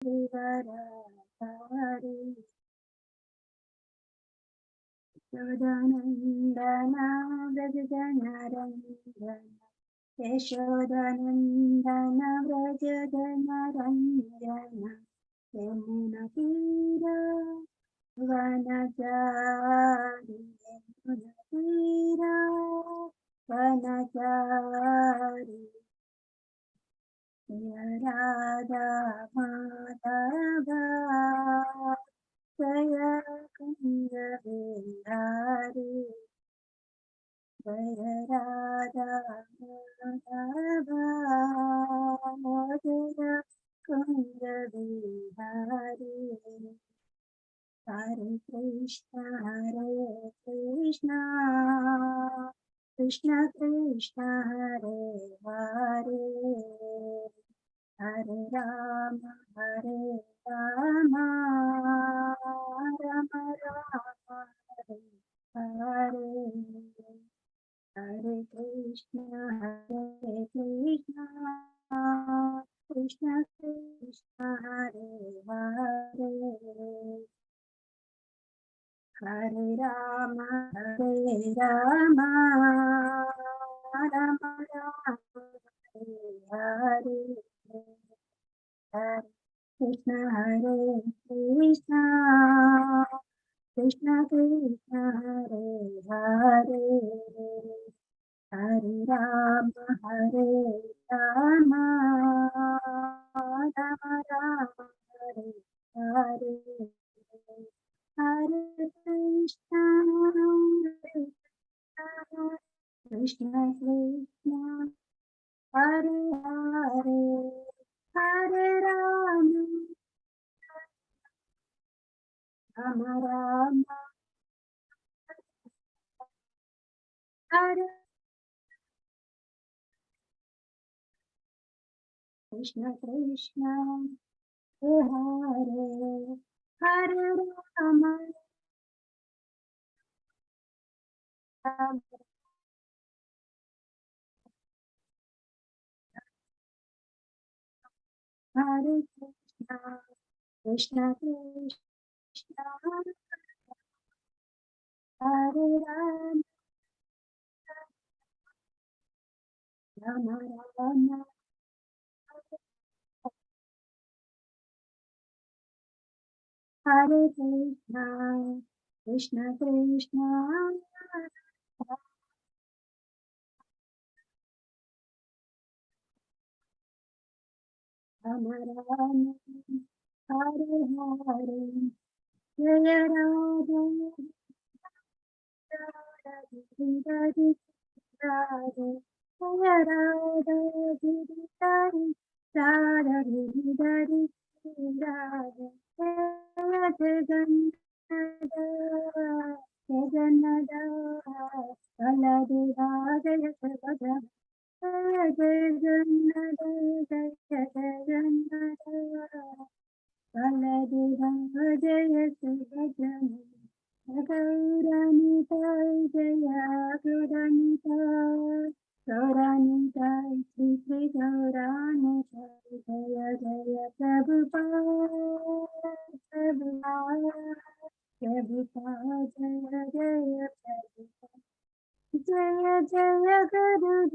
Yashodanandana Vrajadanaranjana Yashodanandana Vrajadanaranjana Yamuna Tira Vanachari Yamuna Tira Vanachari Radha Madhava Jaya Kunda Bihari Jaya Radha Madhava Jaya Kunda Bihari Hare Krishna Krishna Krishna Hare Hare Hare Rama Rama Rama Hare Hare Hare Krishna Krishna Krishna Hare Hare Hare Rama Rama Rama Hare Hare Hare Krishna Krishna Krishna Krishna Hare Hare Hare Rama Rama Rama Rama Hare Hare Hare Krishna Krishna Krishna Hare Hare Hare Rama Rama Rama Hare Krishna Krishna Hare Hare Rama Rama Hare Krishna Krishna Krishna Hare Rama Rama Rama Hare Krishna Krishna Krishna Rama Rama Hare Hare Jaya Radha Radha Radha Radha Jaya Radha Radha Radha Radha Radha Jaya Jagannatha Jagannatha Baladeva Jaya Jagannatha Jaya Jagannatha Jaya Jagannatha Baladeva Jaya Jagannatha Gauranita Jaya Gauranita Gauranita Shri Shri Gauranita Jaya Jaya Prabhupada Prabhupada Prabhupada Jaya Jaya Prabhupada Jaya Jaya Gurudev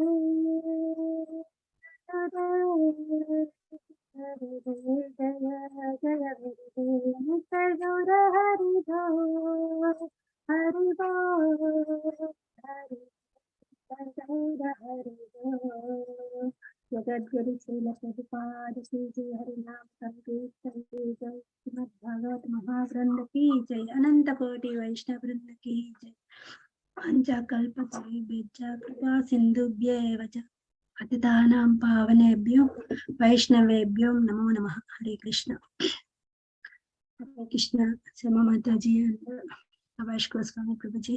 Gurudev Gurudev Jaya Jaya Gurudev Nitya Gaura Hari Bol Hari Bol Hari Gaura Hari Bol Jagadguru Srila Prabhupada Ki Jai Harinam Sankirtan Ki Jai Srimad Bhagavad Mahagrantha Ki Jai Ananta Koti Vaishnava Vrinda Ki Jai पंचकल्पतरुभ्यश्च कृपा सिन्धुभ्येव च पतितानां पावनेभ्यो वैष्णवेभ्यो नमो नमः. Hare Krishna. Hare Krishna. Sama Mataji and Avash Goswami Prabhuji,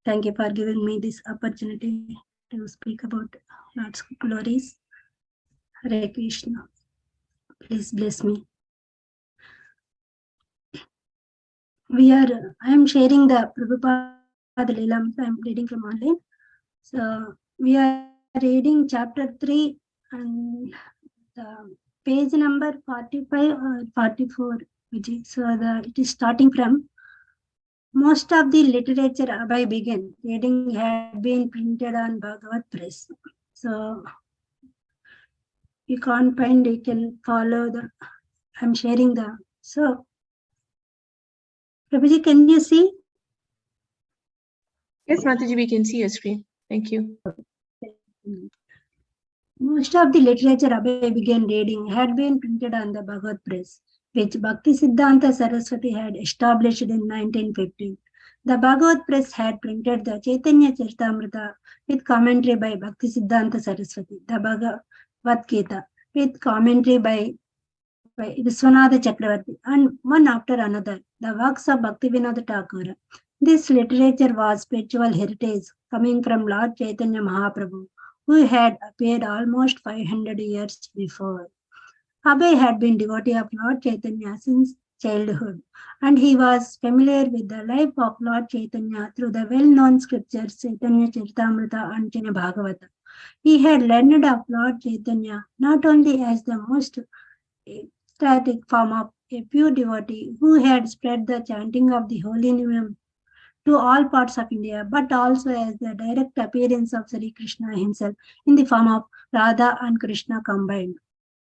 thank you for giving me this opportunity to speak about Lord's glories. Hare Krishna. Please bless me. I am sharing the Prabhupada Leelam. I am reading from online. So we are reading chapter 3 and the page number 45 or 44, Vijay. So it is starting from most of the literature Abhay began reading had been printed on Bhagavad Press. So you can't find, you can follow the, I'm sharing the, so Prabhuji, can you see? Yes, Mataji, we can see your screen. Thank you. Most of the literature Abhay began reading had been printed on the Bhagavad Press, which Bhakti Siddhanta Saraswati had established in 1915. The Bhagavad Press had printed the Chaitanya Charitamrita with commentary by Bhakti Siddhanta Saraswati, the Bhagavad Gita with commentary by Viswanatha Chakravarti, and one after another, the works of Bhaktivinoda Thakur. This literature was spiritual heritage coming from Lord Chaitanya Mahaprabhu, who had appeared almost 500 years before. Abhay had been devotee of Lord Chaitanya since childhood, and he was familiar with the life of Lord Chaitanya through the well-known scriptures Chaitanya Charitamrita and Chaitanya Bhagavata. He had learned of Lord Chaitanya not only as the most ecstatic form of a pure devotee who had spread the chanting of the holy name to all parts of India, but also as the direct appearance of Sri Krishna himself in the form of Radha and Krishna combined.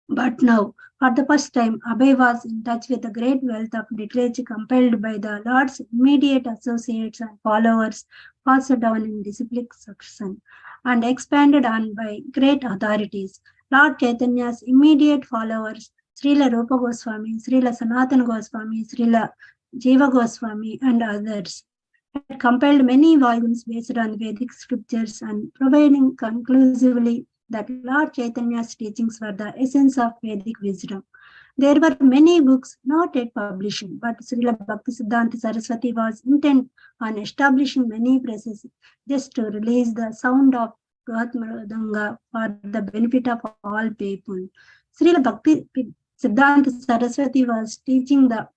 But now, for the first time, Abhay was in touch with a great wealth of literature compiled by the Lord's immediate associates and followers, passed down in disciplic succession, and expanded on by great authorities. Lord Chaitanya's immediate followers, Srila Rupa Goswami, Srila Sanatana Goswami, Srila Jiva Goswami, and others, had compiled many volumes based on Vedic scriptures and providing conclusively that Lord Chaitanya's teachings were the essence of Vedic wisdom. There were many books not yet published, but Srila Bhakti Siddhanta Saraswati was intent on establishing many presses just to release the sound of Gaut Mridanga for the benefit of all people. Srila Bhakti Siddhanta Saraswati was teaching the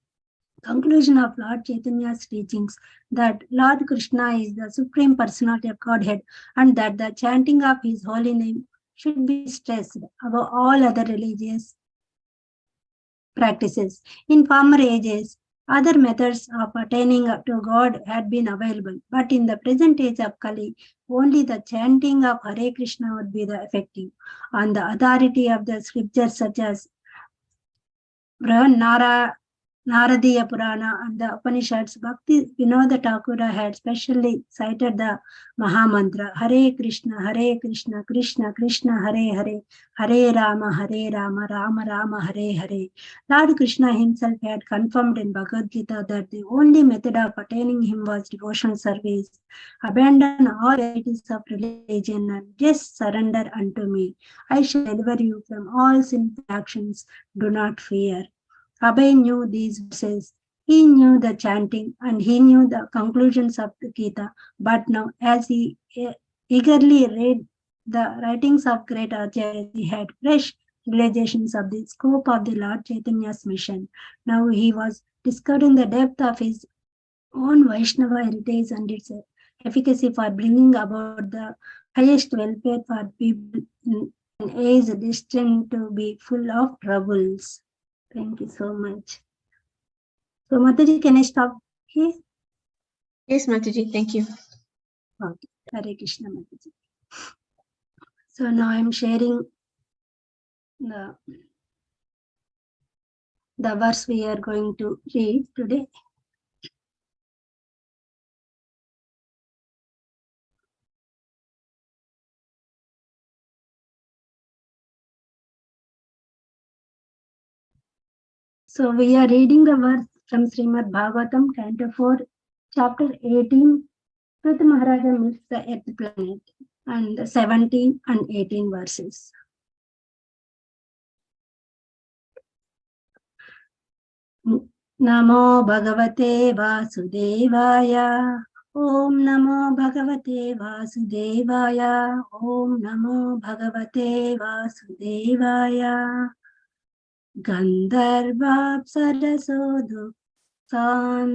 conclusion of Lord Chaitanya's teachings that Lord Krishna is the Supreme Personality of Godhead and that the chanting of his holy name should be stressed above all other religious practices. In former ages, other methods of attaining to God had been available, but in the present age of Kali, only the chanting of Hare Krishna would be the effective. On the authority of the scriptures such as Naradiya Purana and the Upanishads, Bhakti Vinoda Thakur had specially cited the Mahamantra Hare Krishna, Krishna Krishna, Hare Hare, Hare Rama, Rama Rama, Hare Hare. Lord Krishna himself had confirmed in Bhagavad Gita that the only method of attaining him was devotional service. Abandon all varieties of religion and just surrender unto me. I shall deliver you from all sinful actions. Do not fear. Abhay knew these verses. He knew the chanting and he knew the conclusions of the Gita. But now, as he eagerly read the writings of great Acharyas, he had fresh realizations of the scope of the Lord Chaitanya's mission. Now he was discovering the depth of his own Vaishnava heritage and its efficacy for bringing about the highest welfare for people in an age destined to be full of troubles. Thank you so much. So, Mataji, can I stop here? Yes, Mataji, thank you. Okay. Hare Krishna, Mataji. So now I'm sharing the verse we are going to read today. So we are reading the verse from Srimad Bhagavatam, Canto 4, Chapter 18. Pritha Maharaja meets the Earth planet, and 17 and 18 verses. Namo Bhagavate Vasudevaya. Om Namo Bhagavate Vasudevaya. Om Namo Bhagavate Vasudevaya. Gandharvapsaraso Duksan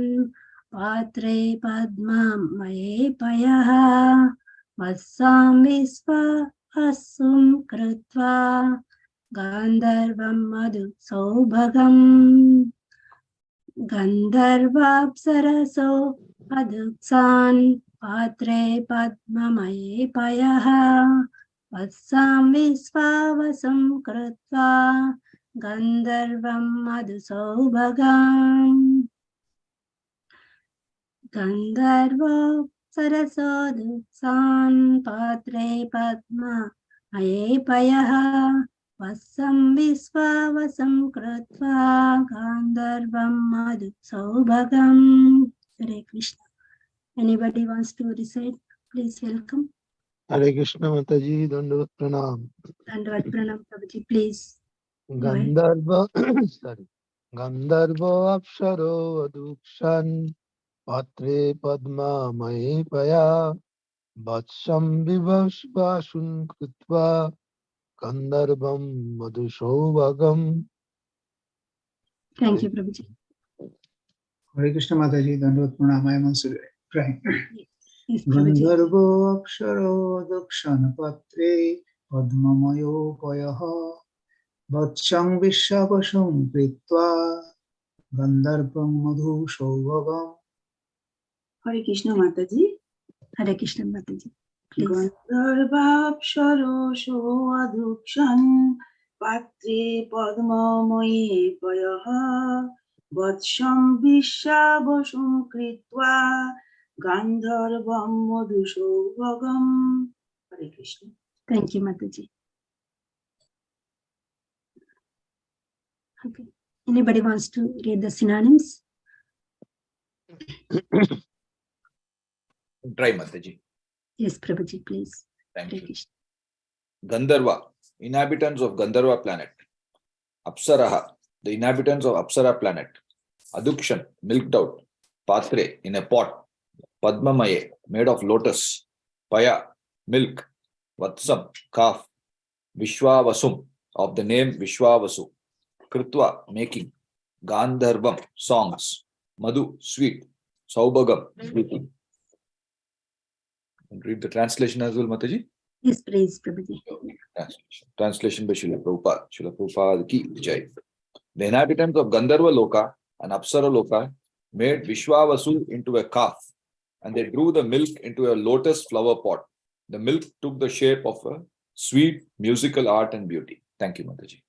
Patre Padma Maye Payaha Vassam Visva Asum Krutva Gandharvam Madhu Saubhagam Gandharvapsaraso Aduksan Patre Padmamaye Payaha Vatsam Visvavasam Kritva Gandharvam Madhu Saubhagam Gandharva Sarasoduksan Patre Padma Ayepayaha Vasam Visvavasam Kritva Gandharvam Madhu Saubhagam. Hare Krishna. Anybody wants to recite? Please welcome. Hare Krishna Mataji, Dandavat Pranam. Dandavat Pranam Prabhuji, please. Gandharva, sorry. Gandharva Apsaro Adukshan Patre Padma Mahepaya Vatsham Vivashvashun Kritva Gandharvam Madhusaubhagam. Thank you, Prabhuji. Hare Krishna Mataji, Dandavat Pranam. I am also trying. Yes, Prabhuji. Gandharvo Apsaro Dakshana Patre Padmamayo Payaha Vatshang Vishabhasam Kritva Gandharvam Madhu Saubhagam. Hare Krishna Mataji. Hare Krishna Mataji. Please. Gandharvapsaro Adhukshan Patre Padmamoye Payaha Vatsham Vishabhasam Kritva Gandharvam Madhusaubhagam. Hare Krishna. Thank you, Mataji. Okay. Anybody wants to read the synonyms? Try, Mataji. Yes, Prabhuji, please. Thank Hare you. Krishna. Gandharva, inhabitants of Gandharva planet. Apsaraha, the inhabitants of Apsara planet. Adukshan, milked out. Patre, in a pot. Padmamaye, made of lotus. Paya, milk. Vatsam, calf. Vishwavasum, of the name Vishwavasu. Kritva, making. Gandharvam, songs. Madhu, sweet. Saubhagam, sweeting. And read the translation as well, Mataji. Yes, please, Prabhuji. Translation by Srila Prabhupada. Srila Prabhupada ki jai. The inhabitants of Gandharva Loka and Apsara Loka made Vishwavasu into a calf, and they drew the milk into a lotus flower pot. The milk took the shape of a sweet musical art and beauty. Thank you, Mataji.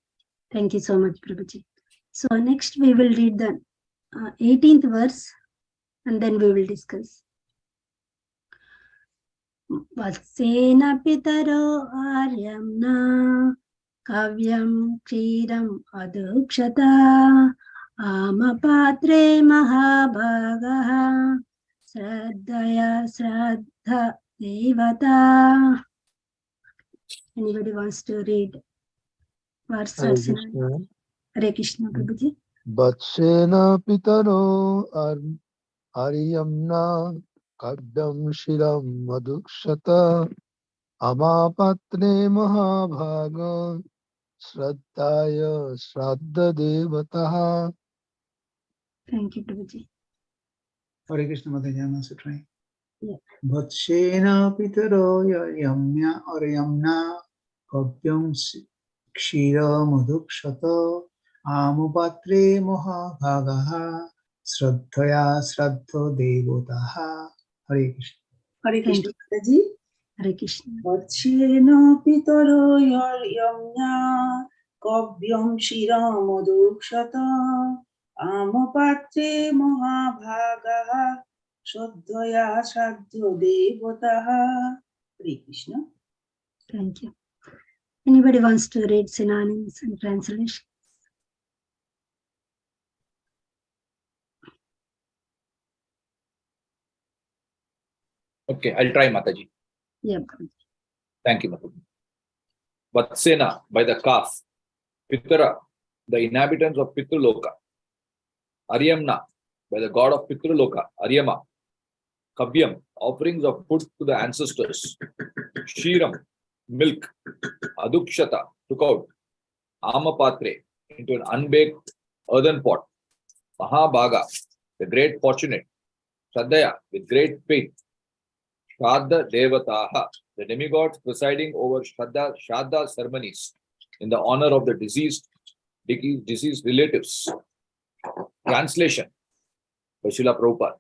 Thank you so much, Prabhuji. So next we will read the 18th verse and then we will discuss. Vatsena pitaro aryamna kavyam kshiram adukshata amapatre mahabhagaha sraddhaya sraddha devata. Anybody wants to read verse or synonym? Hare Krishna, Prabhuji. Vatshena Pitaro Aryamna Kaddam Shiram Madhukshata Amapatre Mahabhaga Shraddhaya Shraddha Devataha. Thank you, Prabhuji. Hare Krishna Mataji, I am also trying. Yeah. Vatshena Pitaro Yamya or Yamna Kavyam Kshira Madhukshata Amupatre Mahabhagaha Shraddhaya Shraddha Devotaha. Hare Krishna. Hare Thank Krishna Mataji. Hare Krishna. Vatshena pitaro yamya kavyam shiram adukshata amapatre mahabhagaha shraddhaya shraddha devataha. Hare Krishna. Thank you. Anybody wants to read synonyms and translation? Okay, I'll try, Mataji. Yeah, Prabhuji. Thank you, Mataji. Vatsena, by the calf. Pitara, the inhabitants of Pitruloka. Aryamna, by the god of Pitruloka, Aryama. Kavyam, offerings of food to the ancestors. Shiram, milk. Adukshata, took out. Amapatre, into an unbaked earthen pot. Mahabhaga, the great fortunate. Shraddhaya, with great faith. Shraddha Devataha, the demigods presiding over Shraddha ceremonies. in the honor of the deceased relatives. Translation by Srila Prabhupada.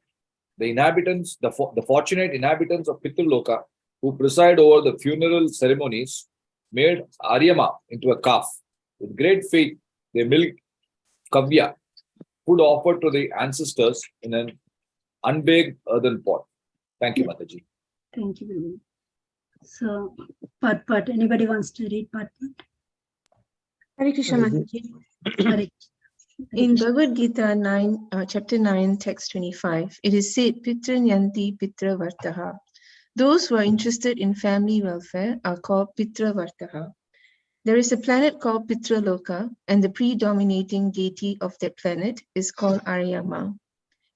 The inhabitants, the fortunate inhabitants of Pitraloka who preside over the funeral ceremonies made Aryama into a calf. With great faith, they milked kavya, food offered to the ancestors in an unbaked earthen pot. Thank you, Mataji. Thank you very much. So, part, anybody wants to read part? Hare Krishna, Mataji. Hare In Krishna. Bhagavad Gita chapter 9, text 25, it is said, Pitran yanti pitra vartaha. Those who are interested in family welfare are called pitra vartaha. There is a planet called Pitraloka, and the predominating deity of that planet is called Aryama.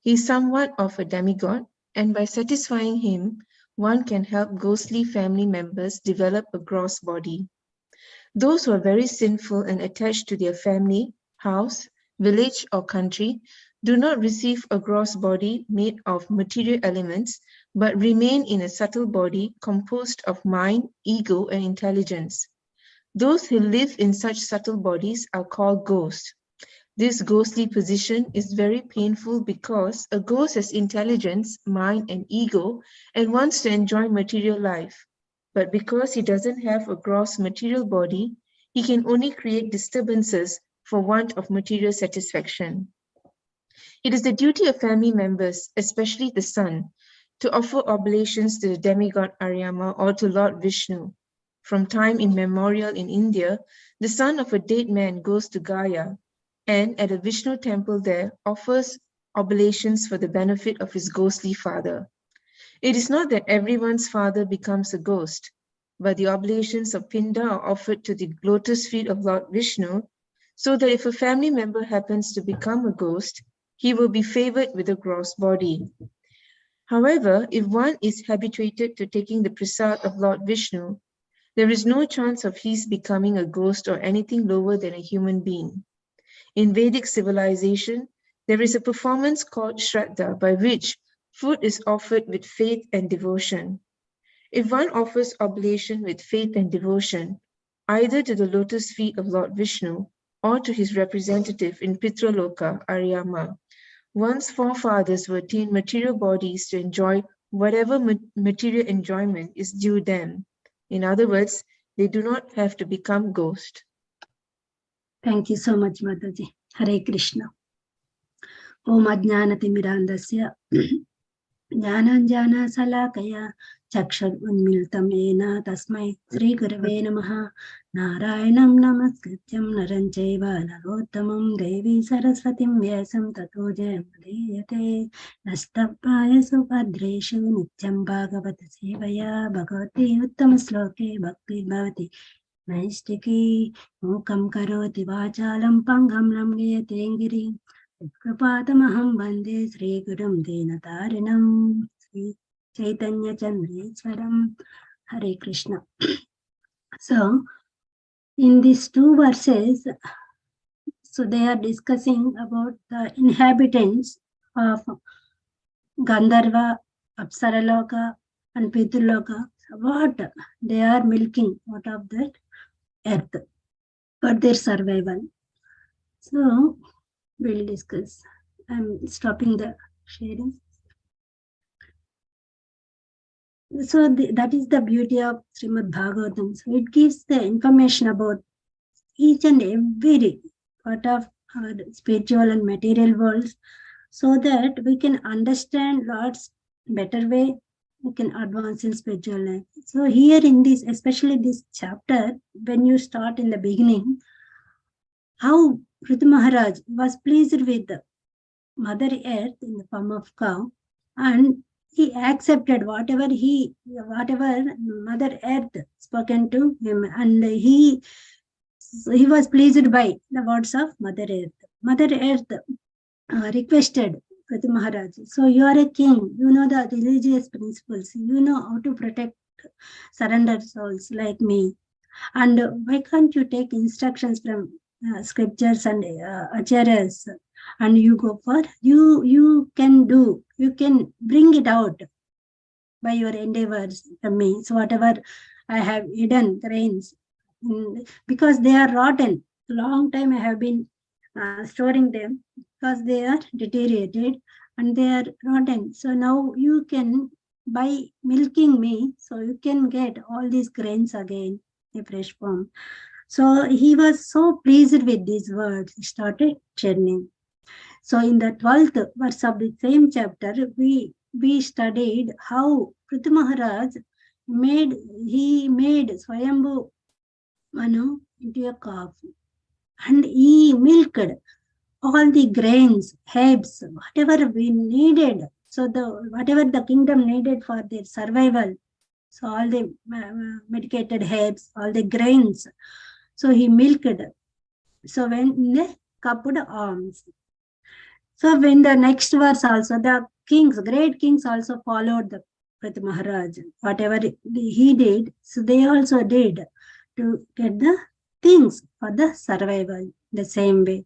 He is somewhat of a demigod, and by satisfying him, one can help ghostly family members develop a gross body. Those who are very sinful and attached to their family, house, village, or country do not receive a gross body made of material elements, but remain in a subtle body composed of mind, ego, and intelligence. Those who live in such subtle bodies are called ghosts. This ghostly position is very painful because a ghost has intelligence, mind, and ego and wants to enjoy material life. But because he doesn't have a gross material body, he can only create disturbances for want of material satisfaction. It is the duty of family members, especially the son, to offer oblations to the demigod Aryama or to Lord Vishnu. From time immemorial in India, the son of a dead man goes to Gaya and at a Vishnu temple there offers oblations for the benefit of his ghostly father. It is not that everyone's father becomes a ghost, but the oblations of Pinda are offered to the lotus feet of Lord Vishnu, so that if a family member happens to become a ghost, he will be favored with a gross body. However, if one is habituated to taking the prasad of Lord Vishnu, there is no chance of his becoming a ghost or anything lower than a human being. In Vedic civilization, there is a performance called Shraddha by which food is offered with faith and devotion. If one offers oblation with faith and devotion, either to the lotus feet of Lord Vishnu or to his representative in Pitraloka, Aryama, one's forefathers will attain material bodies to enjoy whatever material enjoyment is due them. In other words, they do not have to become ghosts. Thank you so much, Mataji. Hare Krishna. Om Ajnanatimirandasya Jnananjana Salakaya Chakshad Unmiltam Yena Tasmai Sri Gurave Namaha Narayanam Namaskrityam Naranchaiva Narottamam Devi Saraswatim Vyasam Tato Jayamudeyate Nastapaya Subhadreshu Nityam Bhagavata Sevaya Bhagavati Uttama Sloke Bhakti Bhavati Naistiki Mukam Karoti Vachalam Pangam Lamriyate Giri Kripatamaham Vande Sri Gurum Dinatarinam Sri Chaitanya Chandreswaram. Hare Krishna. So, in these two verses, so they are discussing about the inhabitants of Gandharva, Apsaraloka, and Pitraloka. What they are milking out of that earth for their survival. So, we'll discuss. I'm stopping the sharing. So that is the beauty of Srimad Bhagavatam. So it gives the information about each and every part of our spiritual and material worlds, so that we can understand Lord's better way, we can advance in spiritual life. So here in this, especially this chapter, when you start in the beginning, how Prithu Maharaj was pleased with the Mother Earth in the form of cow, and he accepted whatever Mother Earth spoken to him, and he was pleased by the words of Mother Earth. Mother Earth requested Prithu Maharaj, so you are a king, you know the religious principles, you know how to protect surrendered souls like me, and why can't you take instructions from scriptures and acharyas, and you go for, you can bring it out by your endeavors from me. So whatever I have hidden grains, because they are rotten. Long time I have been storing them because they are deteriorated and they are rotten. So now you can, by milking me, so you can get all these grains again in fresh form. So he was so pleased with these words. He started churning. So in the 12th verse of the same chapter, we studied how Prithu Maharaj made Swayambhu Manu into a calf, and he milked all the grains, herbs, whatever we needed. So whatever the kingdom needed for their survival. So all the medicated herbs, all the grains. So he milked. So when the cupped arms. So when the next verse also, the kings, great kings also followed the Prithu Maharaj. Whatever he did, so they also did to get the things for the survival the same way.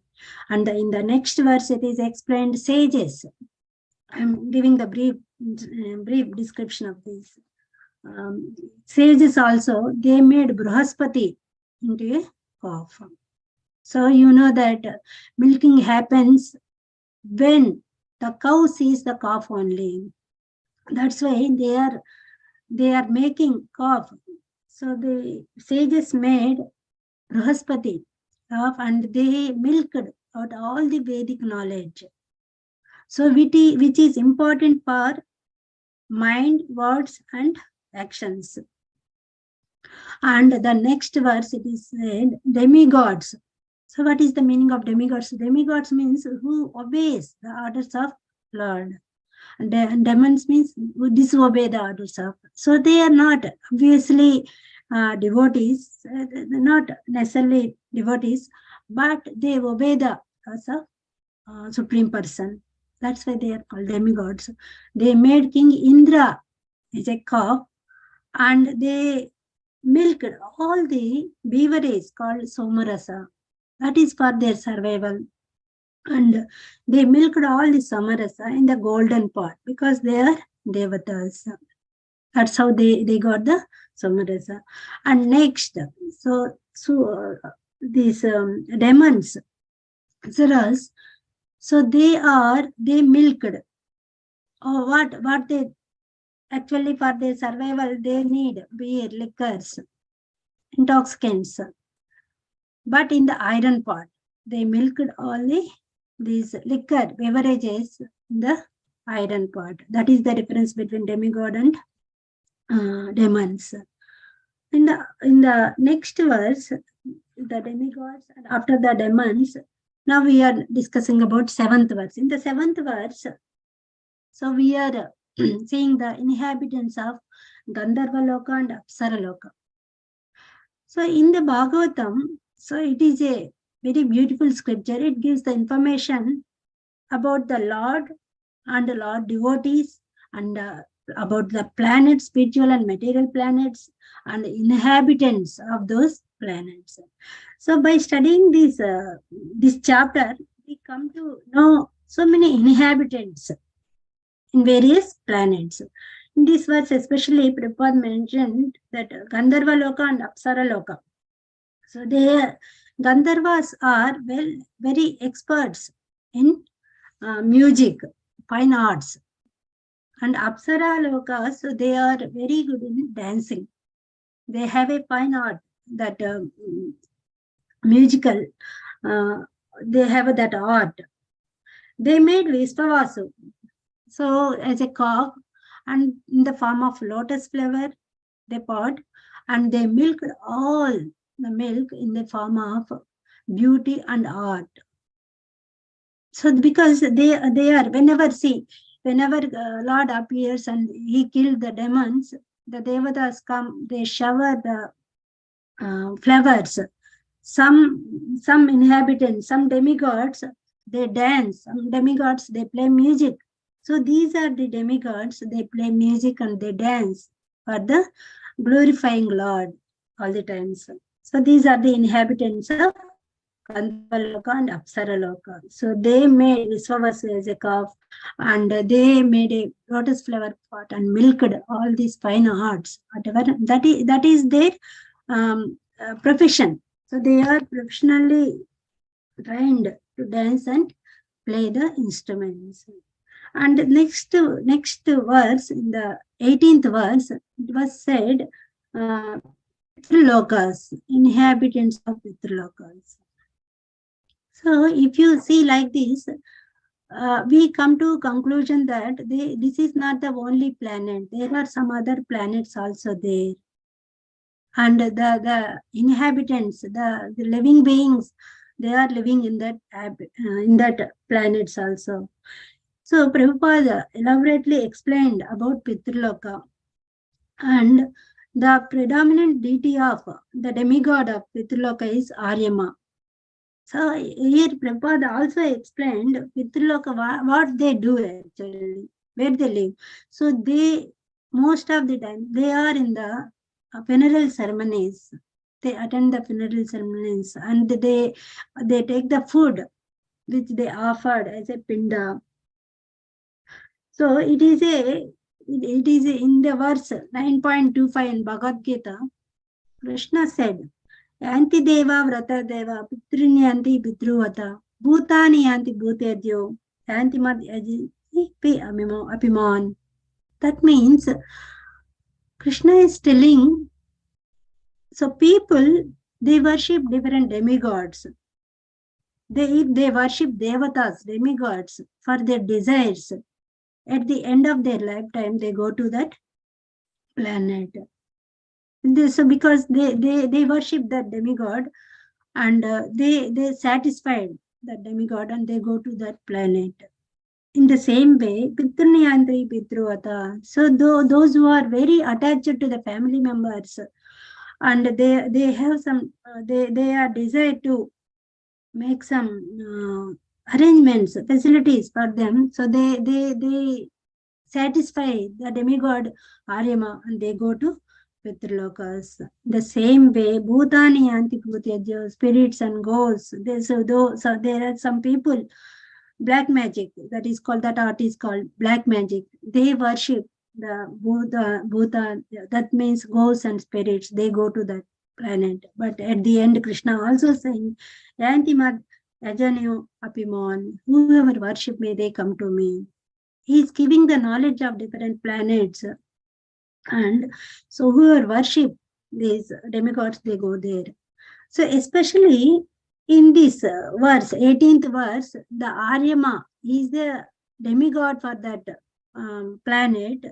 And in the next verse, it is explained sages. I'm giving the brief description of this. Sages also, they made Brahaspati into a calf. So you know that milking happens when the cow sees the calf only. That's why they are making calf. So the sages made Brahaspati calf and they milked out all the Vedic knowledge. So which is important for mind, words and actions. And the next verse it is said demigods. So what is the meaning of demigods? Demigods means who obeys the orders of Lord. And demons means who disobey the orders of. So they are not obviously devotees, not necessarily devotees, but they obey the orders of Supreme Person. That's why they are called demigods. They made King Indra as a calf, and they milked all the beverage called Somarasa. That is for their survival. And they milked all the Somarasa in the golden pot because they are devatas. That's how they got the Somarasa. And next, so these demons, Suras, so they milked. Oh, what they actually for their survival they need beer, liquors, intoxicants. But in the iron pot, they milked only these liquor beverages in the iron pot. That is the difference between demigod and demons. In the next verse, the demigods and after the demons. Now we are discussing about 7th verse. In the 7th verse, so we are seeing the inhabitants of Gandharva Loka and Apsara Loka. So in the Bhagavatam, so it is a very beautiful scripture. It gives the information about the Lord and the Lord devotees and about the planets, spiritual and material planets and the inhabitants of those planets. So by studying this chapter, we come to know so many inhabitants in various planets. In this verse, especially Prabhupada mentioned that Gandharva Loka and Apsara Loka. So Gandharvas are very experts in music, fine arts. And Apsara Lokas, so they are very good in dancing. They have a fine art, that musical, they have that art. They made Vispavasu, so as a calf, and in the form of lotus flower, they pot, and they milked all the milk in the form of beauty and art. So because they are, whenever Lord appears and he killed the demons, the devatas come, they shower the flowers. Some inhabitants, some demigods, they dance. Some demigods, they play music. So these are the demigods, they play music and they dance for the glorifying Lord all the times. So these are the inhabitants of Gandharva and Apsara Loka. So they made Visvavasu as a calf, and they made a lotus flower pot and milked all these fine arts, whatever that is their profession. So they are professionally trained to dance and play the instruments. And next verse, in the 18th verse, it was said, Pitralokas, inhabitants of Pitralokas. So if you see like this, we come to conclusion that this is not the only planet. There are some other planets also there. And the inhabitants, the living beings, they are living in that planets also. So Prabhupada elaborately explained about Pitraloka, and the predominant deity of the demigod of Pitraloka is Aryama. So here Prabhupada also explained Pitraloka, what they do actually, where they live. So they, most of the time, they are in the funeral ceremonies. They attend the funeral ceremonies, and they take the food which they offered as a pinda. So it is in the verse 9.25 in Bhagavad Gita. Krishna said, Yanti deva vrata deva pitrini yanti pitruvata bhutani yanti bhutedyo yanti mad yaji apiman. That means Krishna is telling, so people, they worship different demigods. If they worship devatas, demigods, for their desires, at the end of their lifetime, they go to that planet. So because they worship that demigod, and they satisfied that demigod, and they go to that planet. In the same way, Pitruniyantri Pitruvata. So those who are very attached to the family members, and they have some, they are desired to make some arrangements, facilities for them. So they satisfy the demigod Aryama, and they go to Pitralokas. The same way, Bhutani Yanti Bhutyaja, spirits and ghosts. So there are some people, black magic, that art is called black magic. They worship the Bhuta, that means ghosts and spirits. They go to that planet. But at the end, Krishna also saying, Yantimad Yajanyo Apimon, whoever worship me, they come to me. He is giving the knowledge of different planets. And so whoever worship these demigods, they go there. So especially in this verse, 18th verse, the Aryama is the demigod for that planet.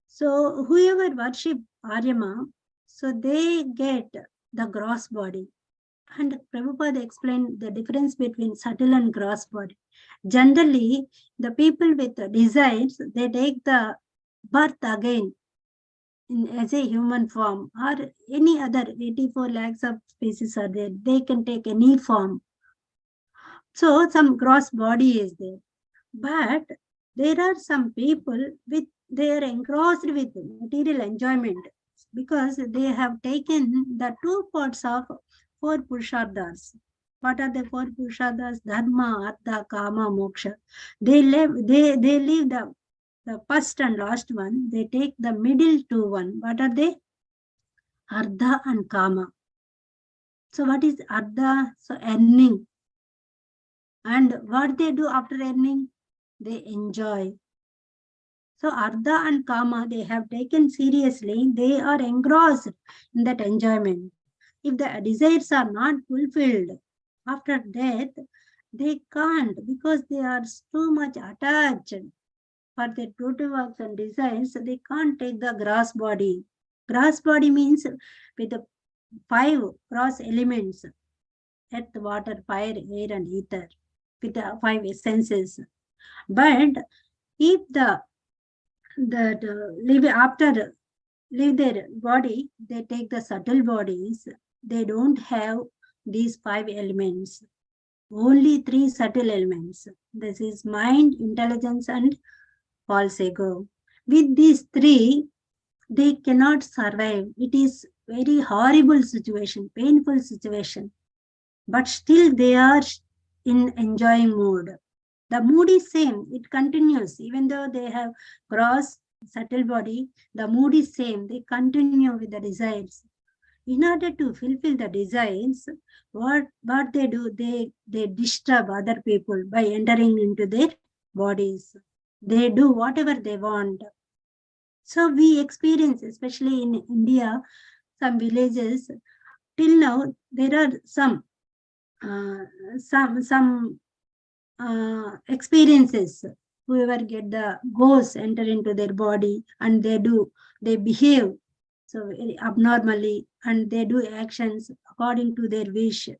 So whoever worship Aryama, so they get the gross body. And Prabhupada explained the difference between subtle and gross body. Generally, the people with desires, they take the birth again as a human form, or any other 84 lakhs of species are there. They can take any form. So some gross body is there. But there are some people they are engrossed with material enjoyment, because they have taken the two parts of 4 Purusharthas. What are the 4 Purusharthas? Dharma, Artha, Kama, Moksha. They leave the first and last one. They take the middle 2 one. What are they? Artha and Kama. So what is Artha? So earning. And what they do after earning? They enjoy. So Artha and Kama, they have taken seriously. They are engrossed in that enjoyment. If the desires are not fulfilled after death, they can't, because they are too much attached for their total works and desires. They can't take the gross body. Gross body means with the 5 gross elements: earth, water, fire, air, and ether, with the 5 essences. But if leave their body, they take the subtle bodies. They don't have these 5 elements, only 3 subtle elements. This is mind, intelligence, and false ego. With these 3, they cannot survive. It is very horrible situation, painful situation. But still they are in enjoying mood. The mood is same, it continues. Even though they have gross, subtle body, the mood is same. They continue with the desires. in order to fulfill the desires, what they do, they disturb other people by entering into their bodies. They do whatever they want. So we experience, especially in India, some villages, till now there are some experiences. Whoever get the ghosts enter into their body and they behave so very abnormally, and they do actions according to their wish.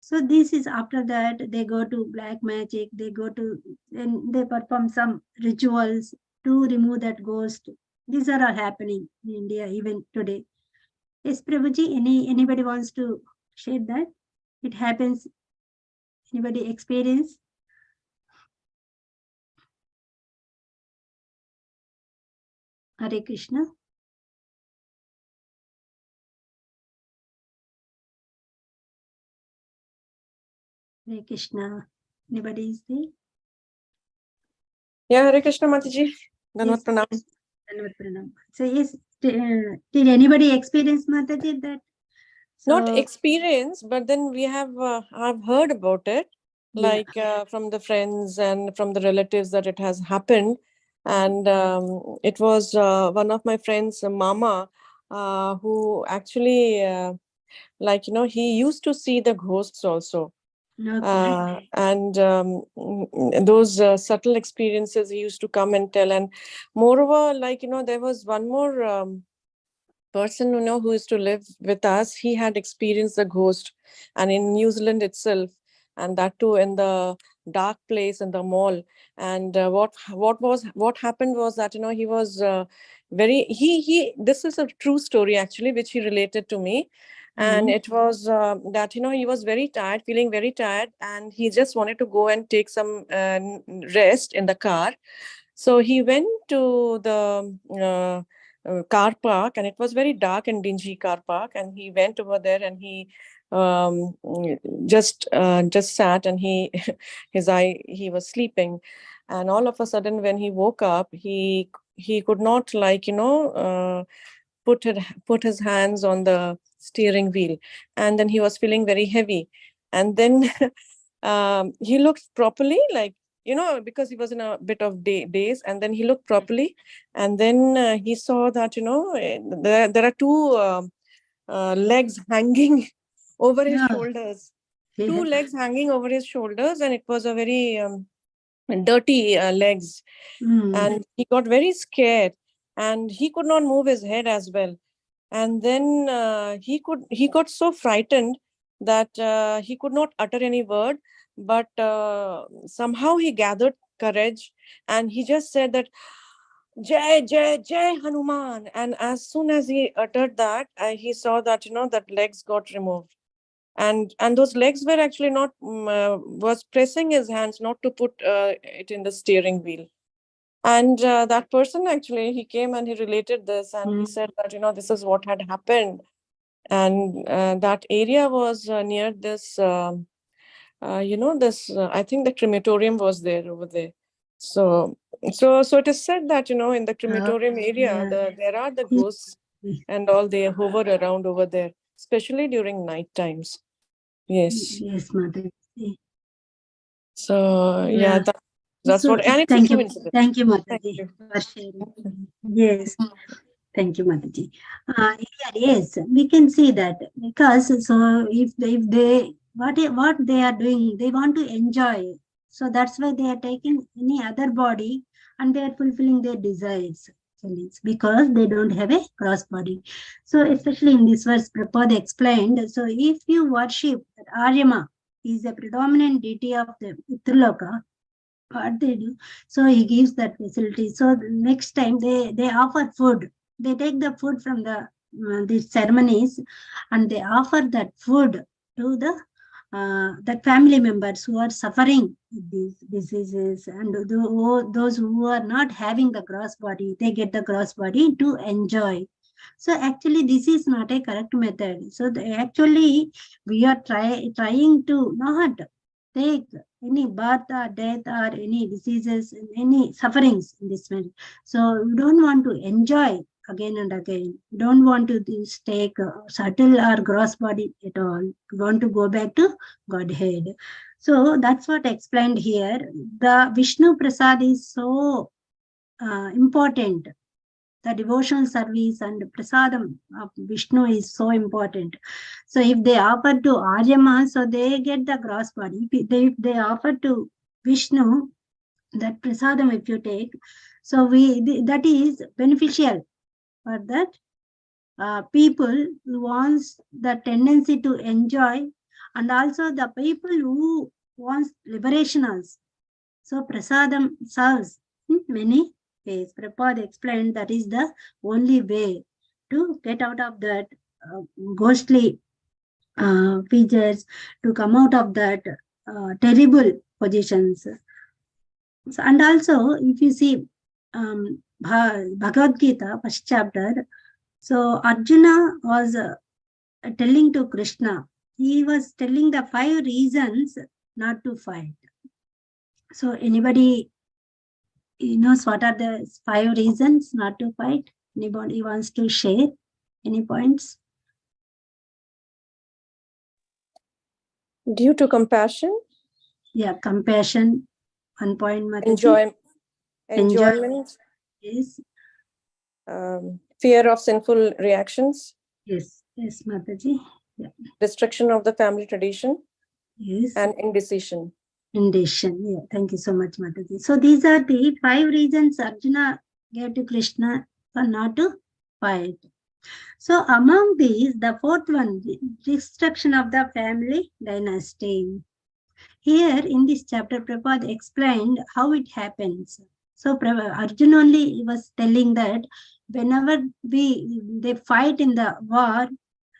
So this is, after that they go to black magic, and they perform some rituals to remove that ghost. These are all happening in India even today. Yes, Prabhuji, anybody wants to share that? It happens. Anybody experience? Hare Krishna. Hare Krishna. Anybody is there? Yeah, Hare Krishna Mataji. Danvat Yes. Pranam. Dandavat Pranam. So yes, did anybody experience Mataji that? So, Not experience, but then we have I've heard about it, yeah. like from the friends and from the relatives that it has happened. And it was one of my friends, Mama, who actually, like, he used to see the ghosts also. Okay. And those subtle experiences he used to come and tell. And moreover, like, there was one more person who used to live with us. He had experienced the ghost, and in New Zealand itself, and that too in the dark place in the mall. And what happened was that he was very he this is a true story actually, which he related to me. And it was that he was very tired, feeling very tired, and he just wanted to go and take some rest in the car. So he went to the car park, and it was very dark and dingy car park. And he went over there, and he just sat, and he was sleeping. And all of a sudden, when he woke up, he could not, like, put his hands on the steering wheel, and then he was feeling very heavy. And then he looked properly, like, because he was in a bit of daze. And then he looked properly, and then he saw that there are two legs hanging over his Yeah. shoulders. Yeah. Two legs hanging over his shoulders, and it was a very dirty legs. And he got very scared, and he could not move his head as well. And then he got so frightened that he could not utter any word. But somehow he gathered courage, and he just said that, Jai Jai Jai Hanuman. And as soon as he uttered that, he saw that that legs got removed. And those legs were actually not was pressing his hands not to put it in the steering wheel. And that person, actually, he came and he related this, and he said that this is what had happened. And that area was near this I think the crematorium was there over there. So it is said that in the crematorium area, Yeah. there are the ghosts and all, they hover around over there, especially during night times. Yes. Yes, Mataji. So Yeah. that's So, what, and it's a thank true you. incident. Thank you, Thank Mataji, you. for sharing. Yes. Thank you, Mataji. Yes, we can see that, because so if they what they are doing, they want to enjoy. So that's why they are taking any other body, and they are fulfilling their desires. It's because they don't have a cross body. So especially in this verse, Prabhupada explained. So if you worship Aryama, is a predominant deity of the Pitraloka, what they do, so he gives that facility. So the next time they offer food, they take the food from these ceremonies, and they offer that food to the family members who are suffering with these diseases, and those who are not having the gross body, they get the gross body to enjoy. So actually this is not a correct method. So actually we are trying to not take any birth or death or any diseases, any sufferings in this way. So we don't want to enjoy again and again. Don't want to take subtle or gross body at all. Want to go back to Godhead. So that's what explained here. The Vishnu Prasad is so important. The devotional service and prasadam of Vishnu is so important. So if they offer to Aryama, so they get the gross body. If they offer to Vishnu, that prasadam if you take, so that is beneficial for that people who wants the tendency to enjoy, and also the people who wants liberation also. So prasadam serves in many ways. Prabhupada explained that is the only way to get out of that ghostly features, to come out of that terrible positions. So, and also, if you see Bhagavad Gita, first chapter, so Arjuna was telling to Krishna, he was telling the 5 reasons not to fight. So anybody knows what are the 5 reasons not to fight? Anybody wants to share any points? Due to compassion. Yeah, compassion. 1 point, Mataji. Enjoyment. Yes. Fear of sinful reactions. Yes, yes, Mataji. Yeah. Destruction of the family tradition. Yes. And indecision. Indecision. Yeah, thank you so much, Mataji. So these are the 5 reasons Arjuna gave to Krishna for not to fight. So among these, the 4th one, destruction of the family dynasty. Here in this chapter, Prabhupada explained how it happens. So Arjuna only was telling that whenever they fight in the war,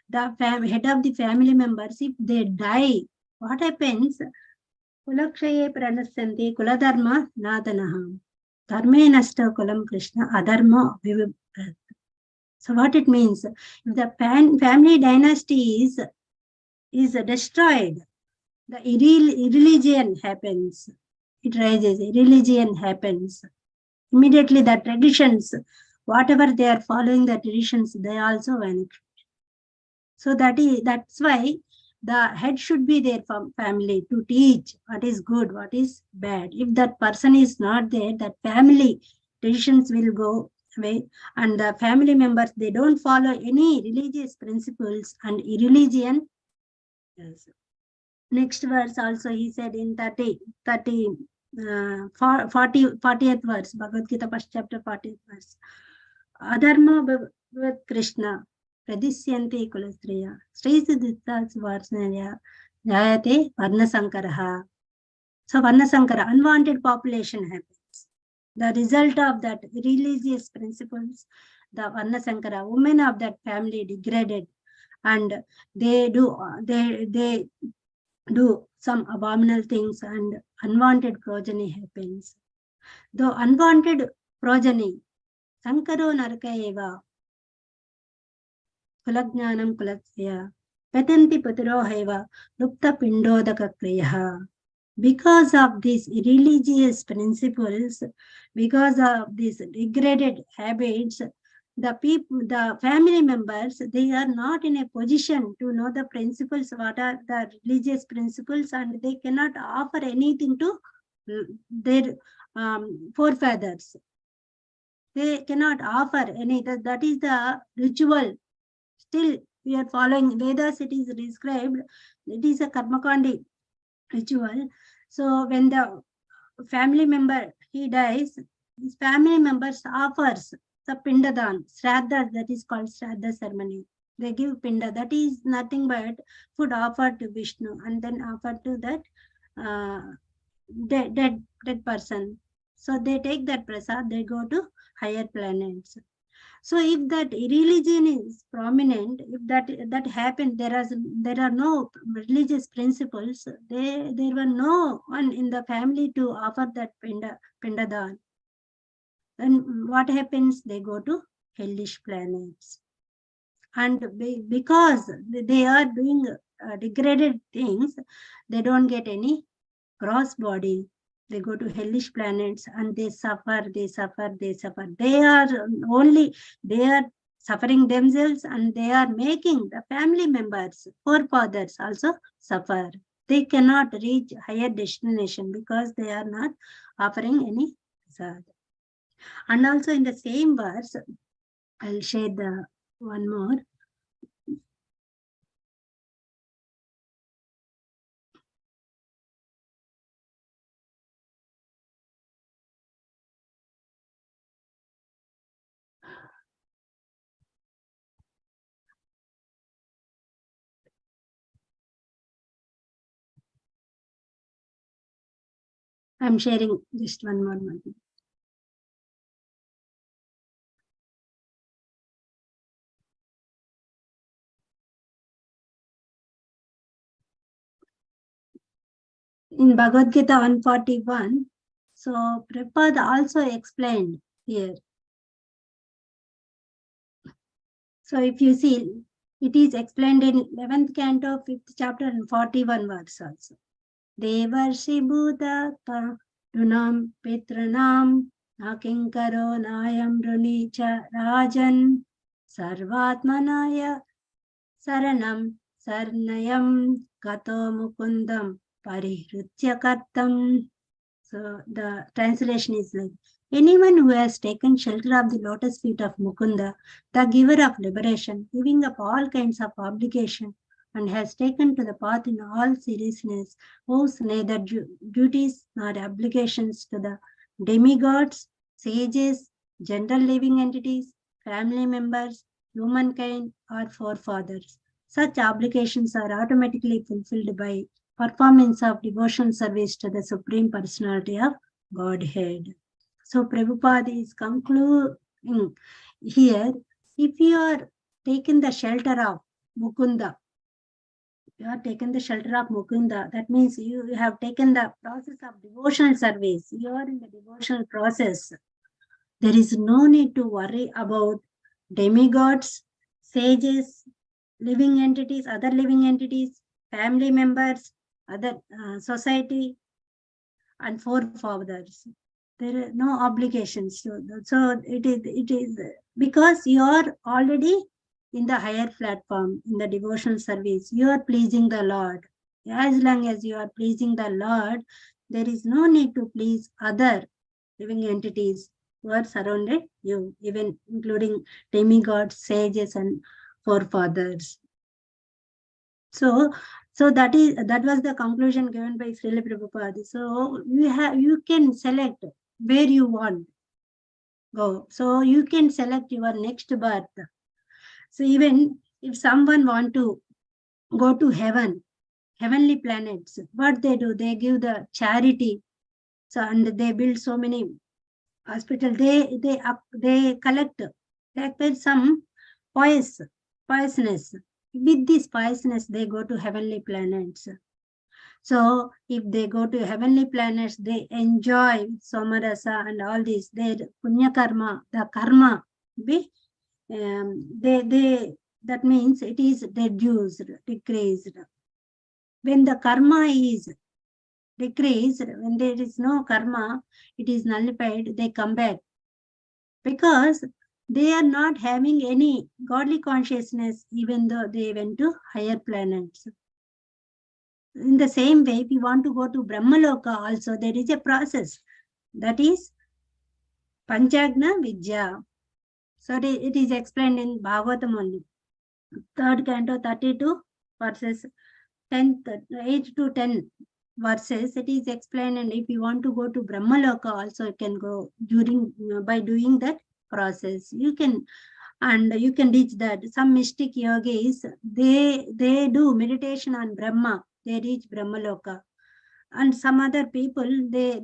the head of the family members, if they die, what happens? Kulakshaye pranasyanti kuladharma nadanaha. Dharme nasta kulam Krishna adharma vivibhrat. So what it means? If the family dynasty is destroyed, the irreligion happens. It rises, irreligion happens. Immediately the traditions, whatever they are following the traditions, they also vanish. So that's why the head should be there from family to teach what is good, what is bad. If that person is not there, that family traditions will go away, and the family members, they don't follow any religious principles, and irreligion. Yes. Next verse also he said in 40th verse, Bhagavad Gita first chapter 40th verse. Adharma with Krishna pradisyanti kulastriya srisudittas varsnaya jayate varnasankaraha. So varnasankara, unwanted population happens. The result of that religious principles, the varnasankara, women of that family degraded, and they do some abominable things, and unwanted progeny happens. The unwanted progeny, Sankaro Naraka eva, Kulajnanam Kulatsya, Patanti Putro heva, Lupta Pindodaka Kriyaha. Because of these religious principles, because of these degraded habits, the family members, they are not in a position to know the principles, what are the religious principles, and they cannot offer anything to their forefathers. They cannot offer any, that is the ritual. Still, we are following Vedas, it is described, it is a Karmakandi ritual. So when the family member, he dies, his family members offers the pindadan, shraddha, that is called shraddha ceremony. They give pinda, that is nothing but food offered to Vishnu, and then offered to that dead person. So they take that prasad, they go to higher planets. So if that religion is prominent, if that happened, there are no religious principles, there were no one in the family to offer that pindadan. Then what happens? They go to hellish planets. And because they are doing degraded things, they don't get any gross body. They go to hellish planets and they suffer, they suffer, they suffer. They are suffering themselves, and they are making the family members, forefathers also suffer. They cannot reach higher destination because they are not offering any prasad. And also in the same verse, I'll share the one more. I'm sharing just one more. In Bhagavad Gita 141, so Prabhupada also explained here. So if you see, it is explained in 11th canto, 5th chapter and 41 verse also. Devarshi Bhutaka Runam Pitranam Nakinkaro Nayam Runicha Rajan Sarvatmanaya Saranam Sarnayam Gato Mukundam Parihritya Kartam. So the translation is like, anyone who has taken shelter of the lotus feet of Mukunda, the giver of liberation, giving up all kinds of obligation, and has taken to the path in all seriousness, owes neither duties nor obligations to the demigods, sages, general living entities, family members, humankind, or forefathers. Such obligations are automatically fulfilled by performance of devotional service to the Supreme Personality of Godhead. So Prabhupada is concluding here, if you are taken the shelter of Mukunda, that means you have taken the process of devotional service, you are in the devotional process. There is no need to worry about demigods, sages, living entities, other living entities, family members, other society, and forefathers. There are no obligations. So it is because you are already in the higher platform, in the devotional service. You are pleasing the Lord. As long as you are pleasing the Lord, there is no need to please other living entities who are surrounded you, even including demigods, sages, and forefathers. So that was the conclusion given by Srila Prabhupada. So you can select where you want go. So you can select your next birth. So even if someone want to go to heaven, heavenly planets, what they do, they give the charity. So and they build so many hospitals. They collect some poisonous. With this poisonous, they go to heavenly planets. So if they go to heavenly planets, they enjoy somarasa and all this. Their punya karma, the karma, that means it is reduced, decreased. When the karma is decreased, when there is no karma, it is nullified, they come back. Because they are not having any godly consciousness, even though they went to higher planets. In the same way, if you want to go to Brahmaloka also, there is a process. That is Panchagna Vidya. So it is explained in Bhagavatam only. 3rd canto, 32 verses, 8 to 10 verses, it is explained. And if you want to go to Brahmaloka also, you can go by doing that process. You can reach that. Some mystic yogis, they do meditation on Brahma, they reach Brahmaloka. And some other people, they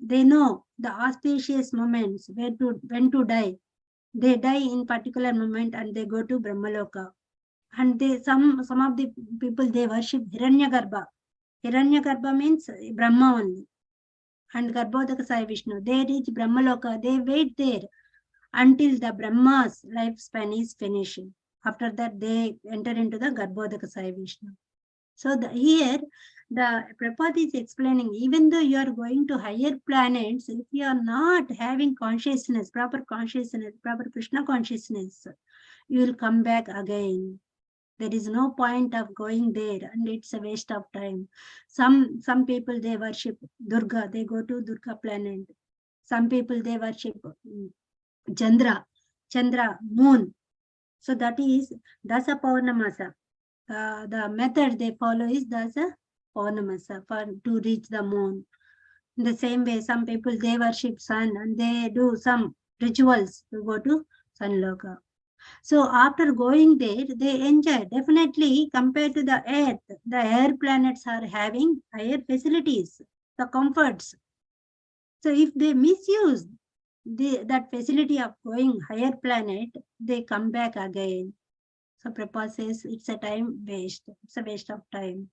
know the auspicious moments when to die. They die in particular moment and they go to Brahmaloka. And some of the people, they worship Hiranyagarbha. Hiranyagarbha means Brahma only. And Garbhodaka Sai Vishnu, they reach Brahmaloka, they wait there until the Brahma's lifespan is finishing. After that, they enter into the Garbhodaka Sai Vishnu. So here, the Prabhupada is explaining, even though you are going to higher planets, if you are not having consciousness, proper Krishna consciousness, you will come back again. There is no point of going there, and it's a waste of time. Some people, they worship Durga, they go to Durga planet. Some people, they worship Chandra, moon. So that is Dasa Paurnamasa. The method they follow is Dasa Paurnamasa to reach the moon. In the same way, some people, they worship sun and they do some rituals to go to Sunloka. So after going there, they enjoy. Definitely, compared to the earth, the air planets are having higher facilities, the comforts. So if they misuse that facility of going higher planet, they come back again. So Prabhupada says it's a time waste. It's a waste of time.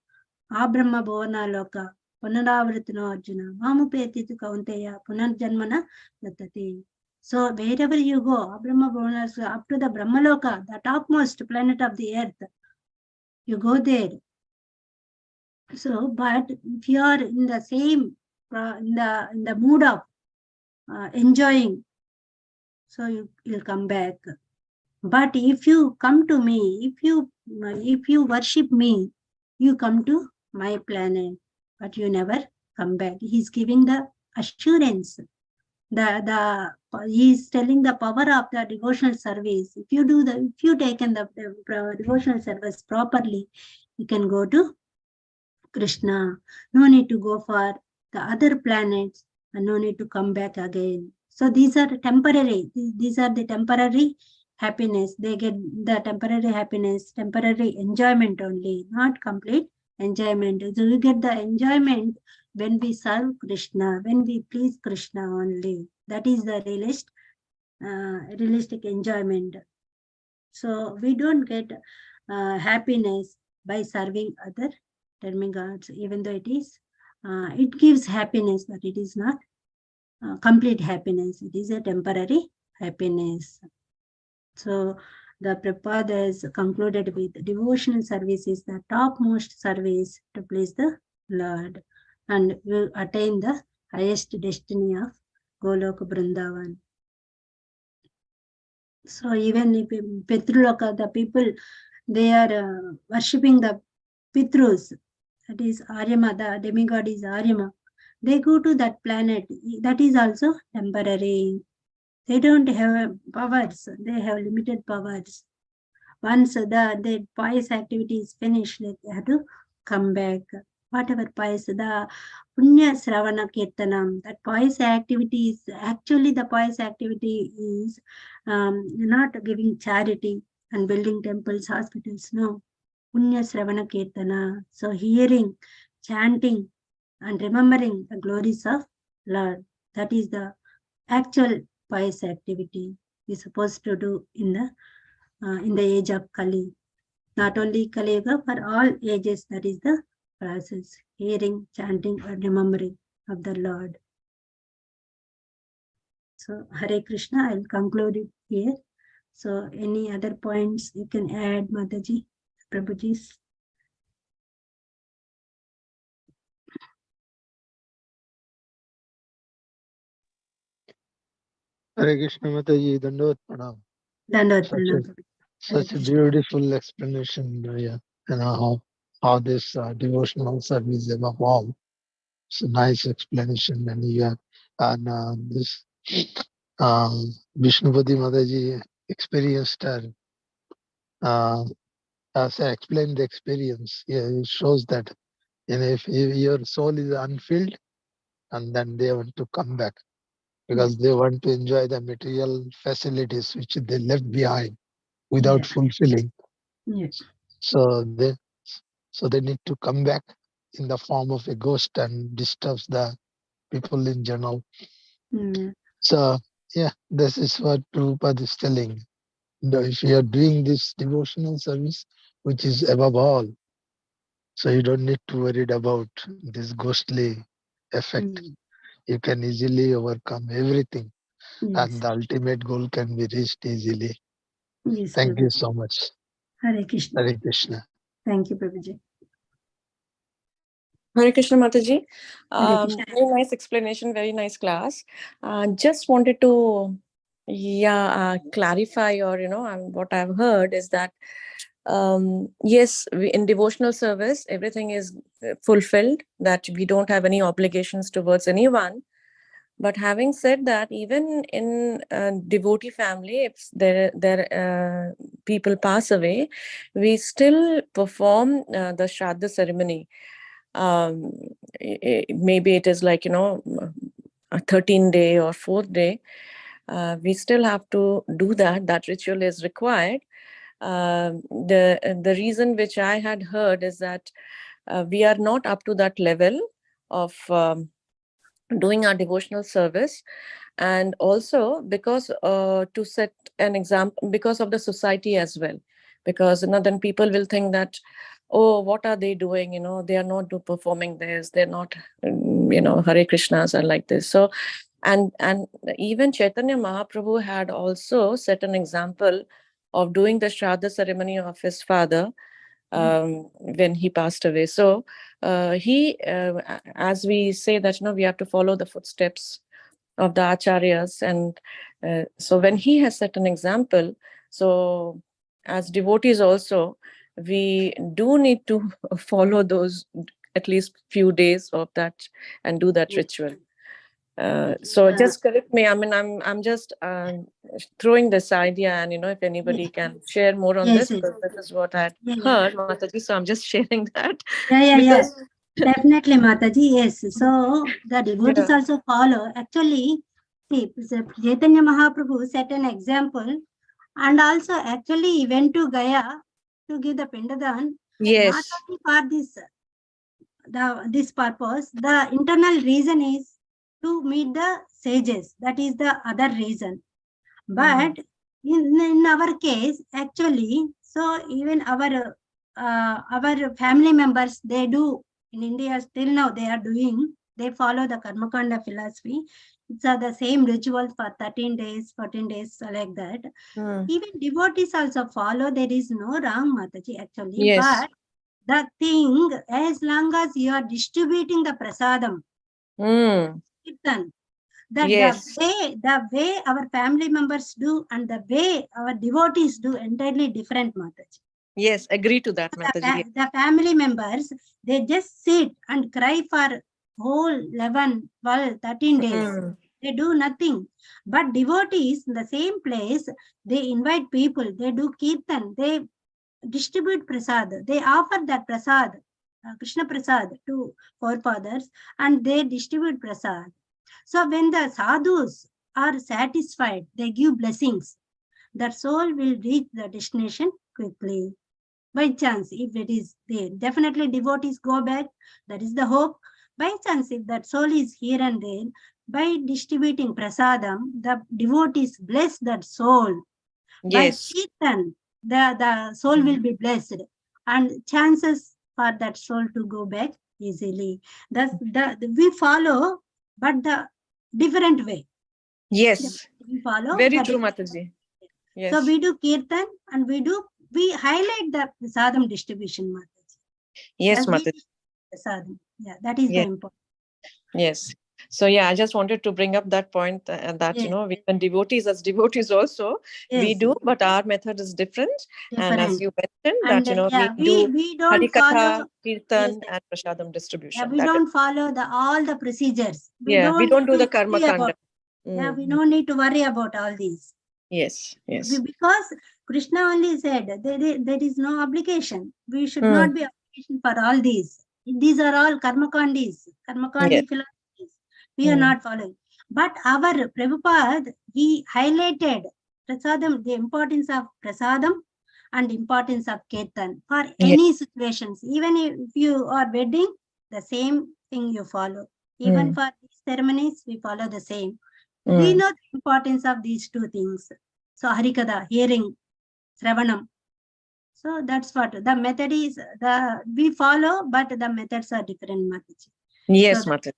Abrahma Bhavana Loka, Punaravartino Arjuna, Mamupeti Kaunteya, Punarjanmana Latati. So wherever you go, Abrahma Bhavana, up to the Brahmaloka, the topmost planet of the earth, you go there. So, but if you are in the same, in the mood of enjoying, so you'll come back. But if you come to me, if you worship me, you come to my planet, but you never come back. He's giving the assurance. He's telling the power of the devotional service. If you taken the devotional service properly, you can go to Krishna. No need to go for the other planets, and no need to come back again. So these are temporary. These are the temporary happiness. They get the temporary happiness, temporary enjoyment only, not complete enjoyment. So we get the enjoyment when we serve Krishna, when we please Krishna only. That is the realistic enjoyment. So we don't get happiness by serving other demigods, even though it gives happiness, but it is not complete happiness. It is a temporary happiness. So the Prabhupada has concluded with devotional service is the topmost service to please the Lord, and will attain the highest destiny of Goloka Vrindavan. So even if Pitruloka, the people, they are worshipping the Pitrus, that is Aryama, the demigod is Aryama. They go to that planet, that is also temporary. They don't have powers, they have limited powers. Once the pious activity is finished, they have to come back. Whatever pious, the Punya Sravana Kirtanam, that pious activity is, actually the pious activity is not giving charity and building temples, hospitals, no. Punya Sravana Kirtana. So hearing, chanting, and remembering the glories of Lord. That is the actual pious activity we're supposed to do in the age of Kali. Not only Kali Yuga, for all ages, that is the process. Hearing, chanting, or remembering of the Lord. So Hare Krishna, I'll conclude it here. So any other points you can add, Mataji, Prabhuji? Hare Krishna Mataji, Dandot Pranam. Dandot Such Pranam. such a beautiful explanation, how this devotional service evolved. It's a nice explanation, and this Vishnupati Mataji experienced as I explained the experience. Yeah, it shows that if your soul is unfilled, and then they want to come back because they want to enjoy the material facilities which they left behind without fulfilling. Yes. So they need to come back in the form of a ghost and disturbs the people in general. So yeah, this is what Prabhupada is telling. If you are doing this devotional service, which is above all, so you don't need to worry about this ghostly effect. You can easily overcome everything, and the ultimate goal can be reached easily. Yes, Thank you so much. Hare Krishna. Hare Krishna. Thank you, Prabhuji. Hare Krishna Mataji. Hare Krishna. Very nice explanation, very nice class. Just wanted to clarify, or what I've heard is that yes, in devotional service everything is fulfilled, that we don't have any obligations towards anyone. But having said that, even in devotee family, if there people pass away, we still perform the Shraddha ceremony. Maybe it is like a 13th day or 4th day. We still have to do that. That ritual is required. The reason which I had heard is that we are not up to that level of doing our devotional service, and also because to set an example, because of the society as well, because then people will think that, oh, what are they doing, they are not performing this, they're not Hare Krishnas are like this. So and even Chaitanya Mahaprabhu had also set an example of doing the Shraddha ceremony of his father when he passed away. So he as we say that we have to follow the footsteps of the acharyas, and so when he has set an example, so as devotees also we do need to follow those at least few days of that and do that ritual. So just correct me. I mean, I'm just throwing this idea, and if anybody can share more on this, because this is what I heard, Mataji. So I'm just sharing that. Yes. Definitely, Mataji. Yes. So the devotees also follow. Actually, see, Chaitanya Mahaprabhu set an example, and also actually he went to Gaya to give the Pindadan. Yes. Not only for this purpose. The internal reason is to meet the sages. That is the other reason. But in our case, actually, so even our family members, they do in India still now they are doing. They follow the Karmakanda philosophy. It's the same rituals for 13 days, 14 days, like that. Even devotees also follow. There is no wrong, Mataji, actually. Yes. But the thing, as long as you are distributing the prasadam, kirtan, the way our family members do and the way our devotees do entirely different, Mataji. Yes, agree to that, Mataji. The family members, they just sit and cry for whole 11, 12, 13 days. They do nothing. But devotees in the same place, they invite people, they do kirtan, they distribute prasad, they offer that prasad, Krishna prasad to forefathers, and they distribute prasad. So when the sadhus are satisfied, they give blessings. That soul will reach the destination quickly. By chance, if it is there, definitely devotees go back. That is the hope. By chance, if that soul is here and there, by distributing prasadam, the devotees bless that soul. Yes. By kirtan, the soul will be blessed, and chances for that soul to go back easily. We follow, but the different way. Yes. We follow. Very true, Mataji. Yes. So we do kirtan and we highlight the prasadam distribution, Mataji. Yes, Mataji. Prasadam. Yeah, that is the important. Yes. So I just wanted to bring up that point, that we can devotees as devotees also we do, but our method is different. And as you mentioned, that we don't Harikatha, follow Kirtan, and Prasadam distribution. Yeah, we don't follow all the procedures. We don't do the karma kanda. Yeah, we don't need to worry about all these. Yes. Because Krishna only said there is no obligation. We should not be obligation for all these. These are all karmakandi philosophies. We are not following. But our Prabhupada, he highlighted prasadam, the importance of prasadam and importance of kirtan for any situations. Even if you are wedding, the same thing you follow. Even for these ceremonies, we follow the same. We know the importance of these two things. So Harikatha, hearing, Sravanam. So that's what the method is. We follow, but the methods are different, Mataji. Yes, so Mataji.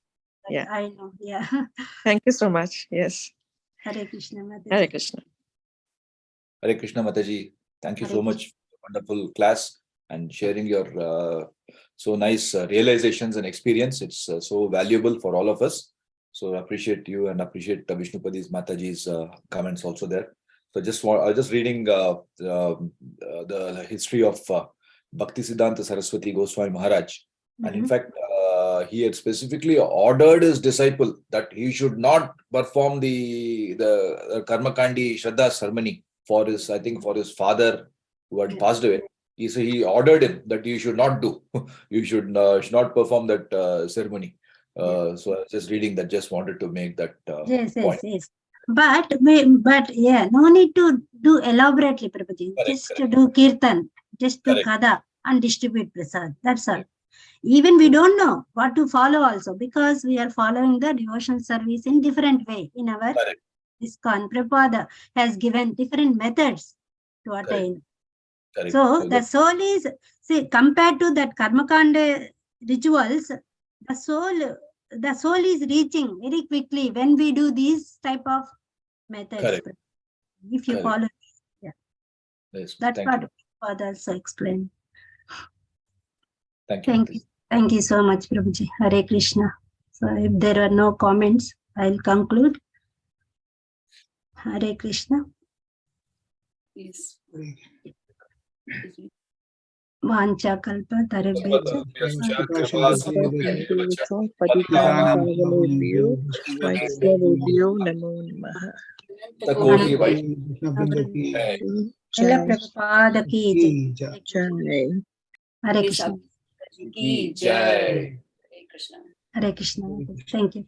I know. Yeah. Thank you so much. Yes. Hare Krishna, Mataji. Hare Krishna. Hare Krishna, Mataji. Thank you so much. Wonderful class. and sharing your so nice realizations and experience. It's so valuable for all of us. So appreciate you and appreciate Vishnupadi's Mataji's comments also there. So I was just reading the history of Bhaktisiddhanta Saraswati Goswami Maharaj. And in fact, he had specifically ordered his disciple that he should not perform the Karma Kandi Shraddha ceremony for his, I think, for his father who had passed away. He ordered him that you should not do. You should not perform that ceremony. So I was just reading that. Just wanted to make that point. Yes. But yeah, no need to do elaborately, Prabhuji. Just to do kirtan, just to kada and distribute prasad. That's all. Even we don't know what to follow also, because we are following the devotional service in different way. In our ISKCON, Prabhupada has given different methods to attain. So the soul is, see, compared to that Karmakanda rituals, the soul is reaching very quickly when we do these type of methods. If you follow, Yes, that's what Prabhupada also explained. Thank you. Thank you so much, Prabhuji. Hare Krishna. So if there are no comments, I'll conclude. Hare Krishna. Yes. Vancha kalpa tarabhecha. Vaishnavebhyo namo namaha. Prabhupada ki jai. Hare Krishna. Jai. Hare Krishna. Thank you.